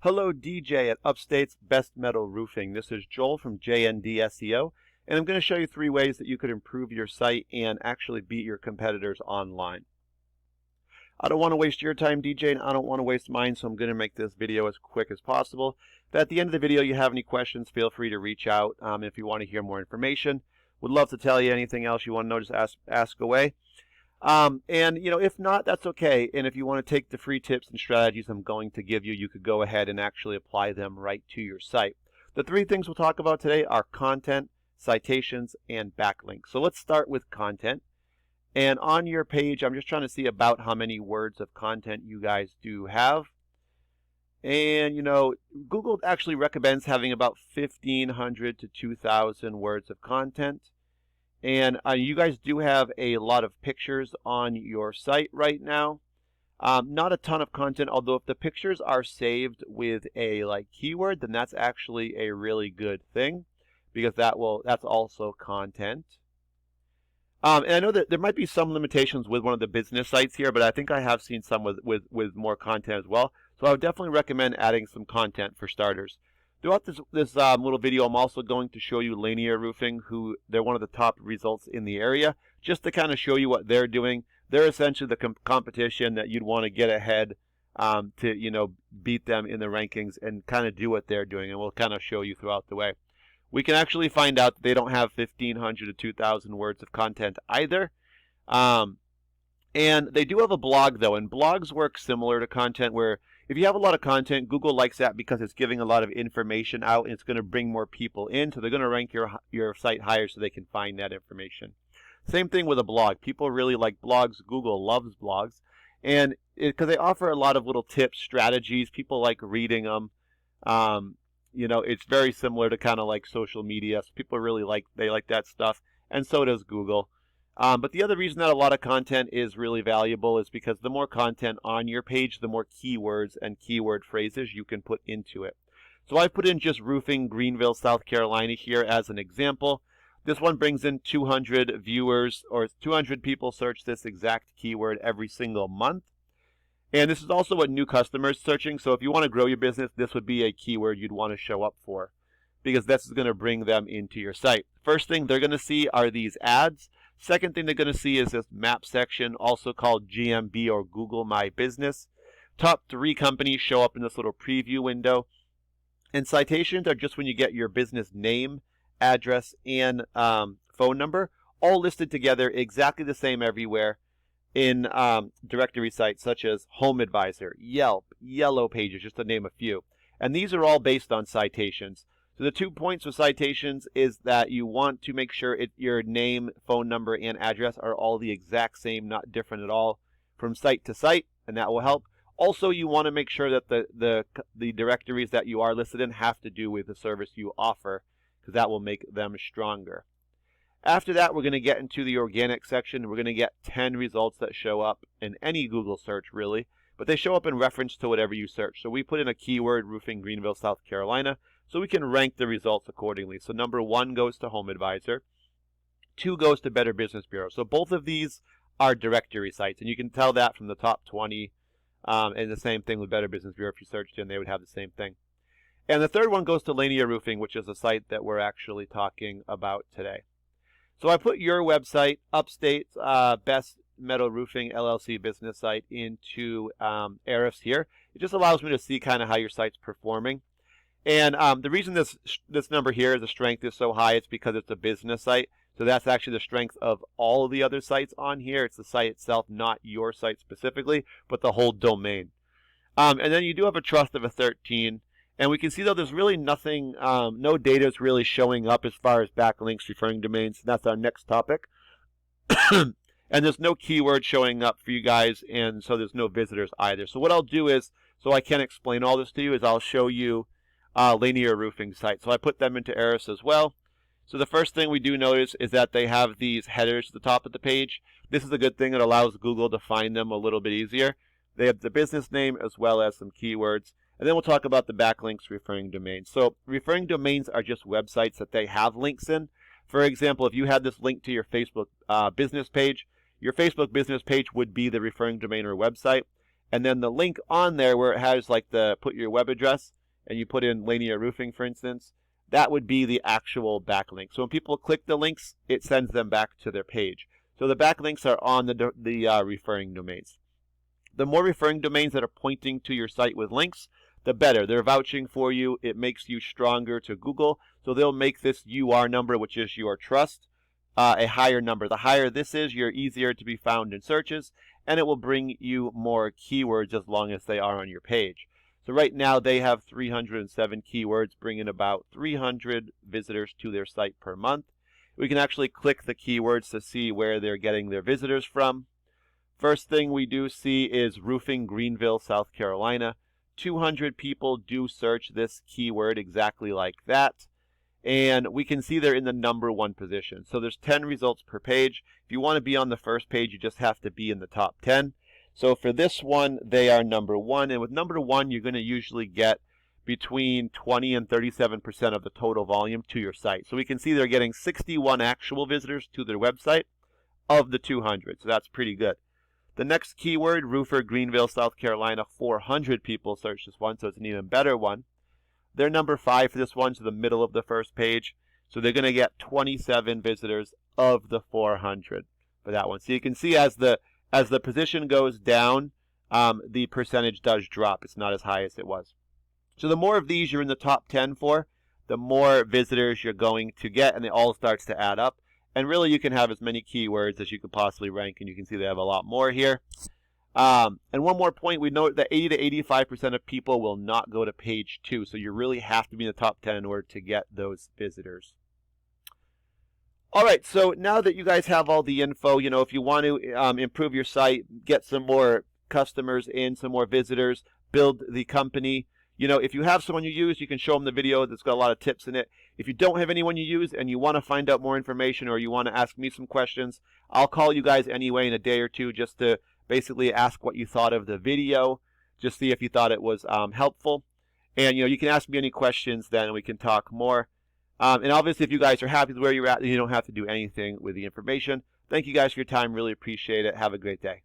Hello, DJ at Upstate's Best Metal Roofing. This is Joel from JND SEO, and I'm going to show you 3 ways that you could improve your site and actually beat your competitors online. I don't want to waste your time, DJ, and I don't want to waste mine, so I'm going to make this video as quick as possible. If at the end of the video you have any questions, feel free to reach out. If you want to hear more information, would love to tell you anything else you want to know, just ask away. If not, that's okay. And if you want to take the free tips and strategies I'm going to give you, you could go ahead and actually apply them right to your site. The 3 things we'll talk about today are content, citations, and backlinks. So let's start with content. And on your page, I'm just trying to see about how many words of content you guys do have. And, Google actually recommends having about 1,500 to 2,000 words of content. And you guys do have a lot of pictures on your site right now. Not a ton of content, although if the pictures are saved with a keyword, then that's actually a really good thing, because that's also content. And I know that there might be some limitations with one of the business sites here, but I think I have seen some with more content as well. So I would definitely recommend adding some content for starters. Throughout this little video, I'm also going to show you Linear Roofing, who they're one of the top results in the area, just to kind of show you what they're doing. They're essentially the competition that you'd want to get ahead to beat them in the rankings and kind of do what they're doing, and we'll kind of show you throughout the way. We can actually find out that they don't have 1,500 to 2,000 words of content either. And they do have a blog, though, and blogs work similar to content, where if you have a lot of content, Google likes that because it's giving a lot of information out and it's going to bring more people in, so they're going to rank your site higher so they can find that information. Same thing with a blog. People really like blogs. Google loves blogs, and because they offer a lot of little tips, strategies, people like reading them. It's very similar to kind of like social media, so people really like that stuff, and so does Google. But the other reason that a lot of content is really valuable is because the more content on your page, the more keywords and keyword phrases you can put into it. So I put in just roofing Greenville, South Carolina here as an example. This one brings in 200 viewers, or 200 people search this exact keyword every single month. And this is also what new customers searching. So if you want to grow your business, this would be a keyword you'd want to show up for, because this is going to bring them into your site. First thing they're going to see are these ads. Second thing they're going to see is this map section, also called GMB or Google My Business. Top 3 companies show up in this little preview window. And citations are just when you get your business name, address, and phone number, all listed together exactly the same everywhere in directory sites such as Home Advisor, Yelp, Yellow Pages, just to name a few. And these are all based on citations. So the 2 points with citations is that you want to make sure your name, phone number, and address are all the exact same, not different at all from site to site, and that will help. Also, you want to make sure that the directories that you are listed in have to do with the service you offer, because that will make them stronger. After that, we're going to get into the organic section. We're going to get 10 results that show up in any Google search, really, but they show up in reference to whatever you search. So we put in a keyword, roofing Greenville, South Carolina, so we can rank the results accordingly. So number 1 goes to Home Advisor, 2 goes to Better Business Bureau. So both of these are directory sites, and you can tell that from the top 20, and the same thing with Better Business Bureau. If you searched in, they would have the same thing. And the third one goes to Linear Roofing, which is a site that we're actually talking about today. So I put your website, Upstate's Best Metal Roofing LLC business site, into Ahrefs here. It just allows me to see kind of how your site's performing. And the reason this number here, the strength is so high, it's because it's a business site. So that's actually the strength of all of the other sites on here. It's the site itself, not your site specifically, but the whole domain. And then you do have a trust of a 13. And we can see, though, there's really nothing, no data is really showing up as far as backlinks, referring domains. That's our next topic. And there's no keyword showing up for you guys, and so there's no visitors either. So what I'll do is, so I can explain all this to you, is I'll show you Linear Roofing site. So I put them into Ahrefs as well. So the first thing we do notice is that they have these headers at the top of the page. This is a good thing. It allows Google to find them a little bit easier. They have the business name as well as some keywords. And then we'll talk about the backlinks, referring domains. So referring domains are just websites that they have links in. For example, if you had this link to your Facebook business page, your Facebook business page would be the referring domain or website. and then the link on there where it has like the put your web address and you put in Lanier Roofing, for instance, that would be the actual backlink. So when people click the links, it sends them back to their page. So the backlinks are on the referring domains. The more referring domains that are pointing to your site with links, the better. They're vouching for you. It makes you stronger to Google. So they'll make this UR number, which is your trust, a higher number. The higher this is, you're easier to be found in searches, and it will bring you more keywords as long as they are on your page. So right now they have 307 keywords, bringing about 300 visitors to their site per month. We can actually click the keywords to see where they're getting their visitors from. First thing we do see is roofing Greenville, South Carolina. 200 people do search this keyword exactly like that. And we can see they're in the #1 position. So there's 10 results per page. If you want to be on the first page, you just have to be in the top 10. So for this one, they are #1. And with #1, you're going to usually get between 20 and 37% of the total volume to your site. So we can see they're getting 61 actual visitors to their website of the 200. So that's pretty good. The next keyword, roofer Greenville, South Carolina, 400 people searched this one, so it's an even better one. They're #5 for this one, so the middle of the first page. So they're going to get 27 visitors of the 400 for that one. So you can see as the position goes down, the percentage does drop. It's not as high as it was. So the more of these you're in the top 10 for, the more visitors you're going to get, and it all starts to add up. And really, you can have as many keywords as you could possibly rank, and you can see they have a lot more here. And one more point, we note that 80 to 85% of people will not go to page 2, so you really have to be in the top 10 in order to get those visitors. All right, so now that you guys have all the info, if you want to improve your site, get some more customers in, some more visitors, build the company. If you have someone you use, you can show them the video that's got a lot of tips in it. If you don't have anyone you use and you want to find out more information or you want to ask me some questions, I'll call you guys anyway in a day or two just to basically ask what you thought of the video, just see if you thought it was helpful. And, you can ask me any questions then and we can talk more. And obviously, if you guys are happy with where you're at, you don't have to do anything with the information. Thank you guys for your time. Really appreciate it. Have a great day.